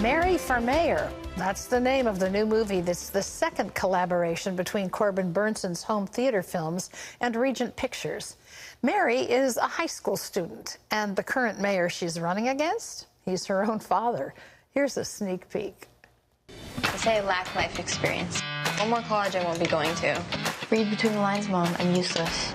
Mary for Mayor. That's the name of the new movie. That's the second collaboration between Corbin Bernsen's home theater films and Regent Pictures. Mary is a high school student, and the current mayor she's running against, he's her own father. Here's a sneak peek. They say I lack life experience. One more college I won't be going to. Read between the lines, Mom. I'm useless.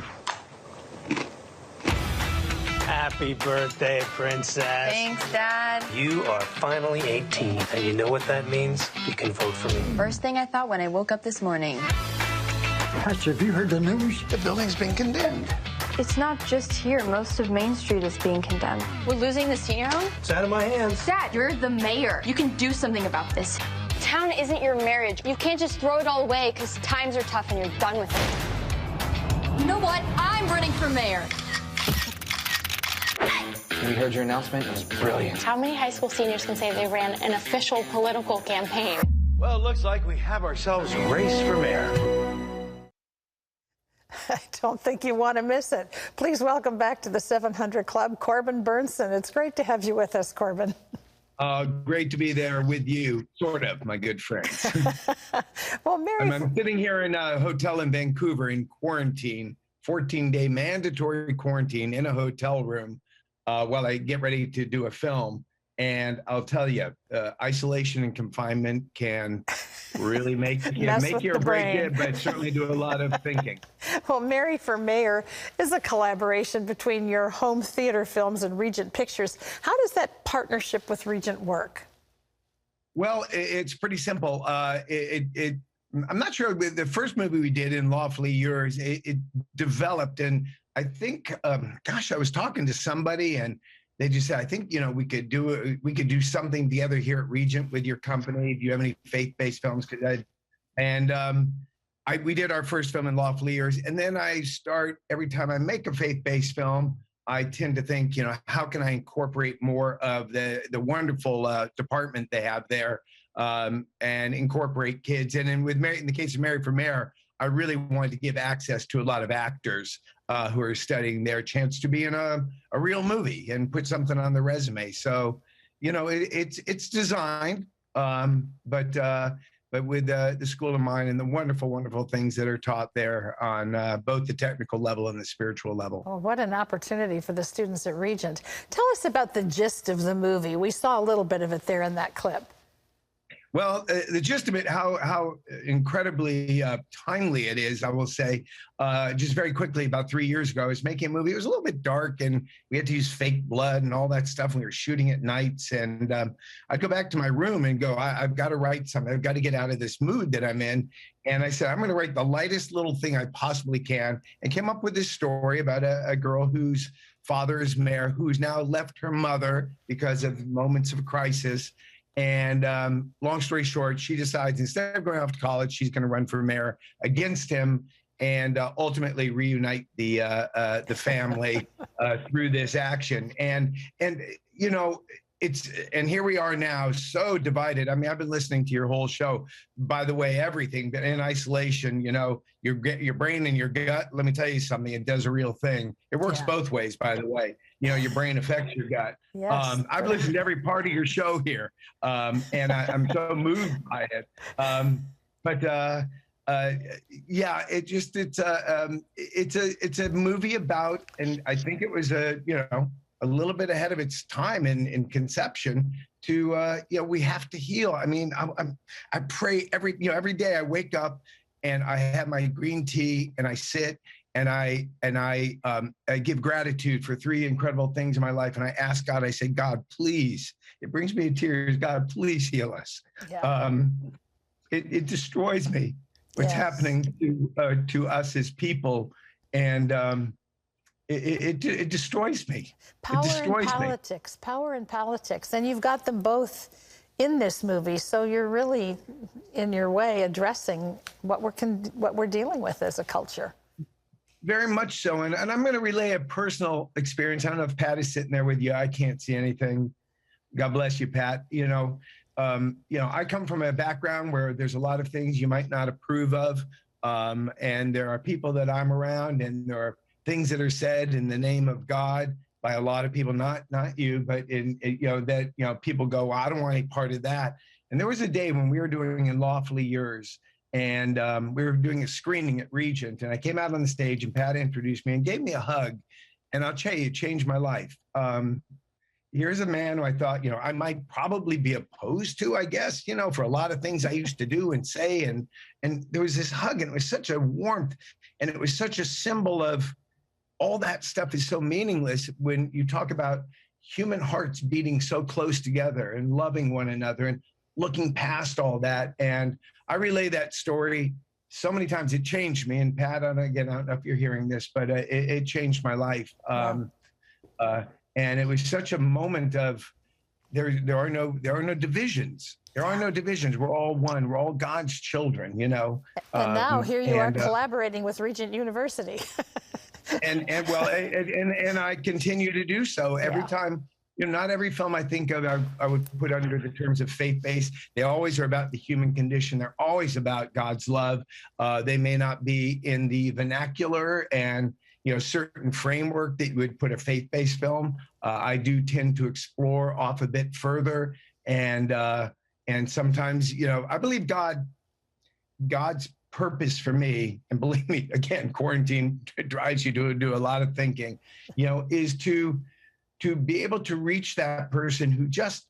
Happy birthday, Princess. Thanks, Dad. You are finally 18, and you know what that means? You can vote for me. First thing I thought when I woke up this morning. Hush, have you heard the news? The building's been condemned. It's not just here. Most of Main Street is being condemned. We're losing the senior home? It's out of my hands. Dad, you're the mayor. You can do something about this. Town isn't your marriage. You can't just throw it all away because times are tough and you're done with it. You know what? I'm running for mayor. We heard your announcement. It was brilliant. How many high school seniors can say they ran an official political campaign? Well, it looks like we have ourselves a race for mayor. I don't think you want to miss it. Please welcome back to the 700 Club, Corbin Bernsen. It's great to have you with us, Corbin. Great to be there with you, sort of, my good friends. Well, Mary, I'm sitting here in a hotel in Vancouver in quarantine, 14-day mandatory quarantine in a hotel room while I get ready to do a film. And I'll tell you, isolation and confinement can really make you or break it, but certainly do a lot of thinking. Well, Mary for Mayor is a collaboration between your home theater films and Regent Pictures. How does that partnership with Regent work? Well, it's pretty simple. I'm not sure. The first movie we did, In Lawfully Yours, it developed, and I think, gosh, I was talking to somebody, and they just said, I think, we could do something together here at Regent with your company. Do you have any faith-based films? We did our first film, In Lawfully Yours, and then every time I make a faith-based film, I tend to think, how can I incorporate more of the wonderful department they have there, and incorporate kids. And then in the case of Mary for Mayor, I really wanted to give access to a lot of actors who are studying their chance to be in a real movie and put something on the resume. So, it's designed, but with the school of mine and the wonderful, wonderful things that are taught there on both the technical level and the spiritual level. Well, what an opportunity for the students at Regent. Tell us about the gist of the movie. We saw a little bit of it there in that clip. Well, the gist of it, how incredibly timely it is, I will say, just very quickly, about 3 years ago, I was making a movie. It was a little bit dark, and we had to use fake blood and all that stuff. We were shooting at nights, and I'd go back to my room and go, I've got to write something. I've got to get out of this mood that I'm in. And I said, I'm going to write the lightest little thing I possibly can, and came up with this story about a girl whose father is mayor, who's now left her mother because of moments of crisis. And long story short, she decides instead of going off to college, she's going to run for mayor against him and ultimately reunite the family through this action. And and here we are now, so divided. I mean, I've been listening to your whole show. By the way, everything, but in isolation, your brain and your gut, let me tell you something, it does a real thing. It works both ways, by the way. Your brain affects your gut. Yes. I've listened to every part of your show here, and I'm so moved by it. It's a movie about, and I think it was a little bit ahead of its time in conception to, we have to heal. I mean, I pray every day I wake up and I have my green tea and I sit and I give gratitude for 3 incredible things in my life. And I ask God, I say, God, please, it brings me to tears. God, please heal us. Yeah. It destroys me what's happening to us as people. And, It destroys me. Power and politics. And you've got them both in this movie. So you're really, in your way, addressing what we're dealing with as a culture. Very much so. And I'm going to relay a personal experience. I don't know if Pat is sitting there with you. I can't see anything. God bless you, Pat. I come from a background where there's a lot of things you might not approve of. And there are people that I'm around, and there are things that are said in the name of God by a lot of people, not you, but people go, well, I don't want any part of that. And there was a day when we were doing Unlawfully Yours, and we were doing a screening at Regent, and I came out on the stage, and Pat introduced me and gave me a hug, and I'll tell you, it changed my life. Here's a man who I thought, I might probably be opposed to, I guess, for a lot of things I used to do and say, and there was this hug, and it was such a warmth, and it was such a symbol of all that stuff is so meaningless when you talk about human hearts beating so close together and loving one another and looking past all that. And I relay that story so many times. It changed me. And Pat, again, I don't know if you're hearing this, but it changed my life. And it was such a moment of there are no divisions. There are no divisions. We're all one. We're all God's children, And now here you are collaborating with Regent University. and I continue to do so every time. Not every film I think of I would put under the terms of faith-based. They always are about the human condition. They're always about God's love. They may not be in the vernacular and certain framework that you would put a faith-based film. I do tend to explore off a bit further, and sometimes I believe God's purpose for me, and believe me, again, quarantine drives you to do a lot of thinking, is to be able to reach that person who just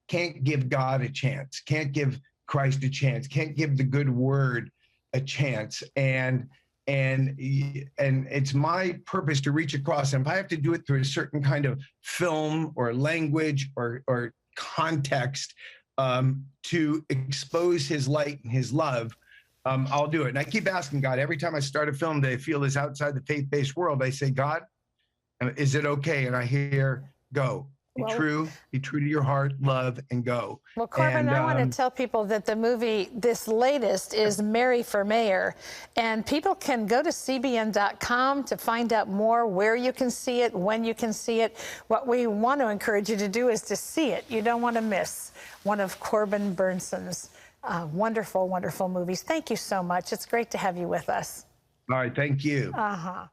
can't give God a chance, can't give Christ a chance, can't give the good word a chance. And it's my purpose to reach across. And if I have to do it through a certain kind of film or language or context to expose his light and his love, I'll do it. And I keep asking God, every time I start a film that I feel is outside the faith-based world, I say, God, is it okay? And I hear, go. Be true to your heart, love, and go. Well, Corbin, I want to tell people that the movie, this latest, is Mary for Mayor. And people can go to cbn.com to find out more, where you can see it, when you can see it. What we want to encourage you to do is to see it. You don't want to miss one of Corbin Bernsen's wonderful, wonderful movies. Thank you so much. It's great to have you with us. All right, thank you. Uh-huh.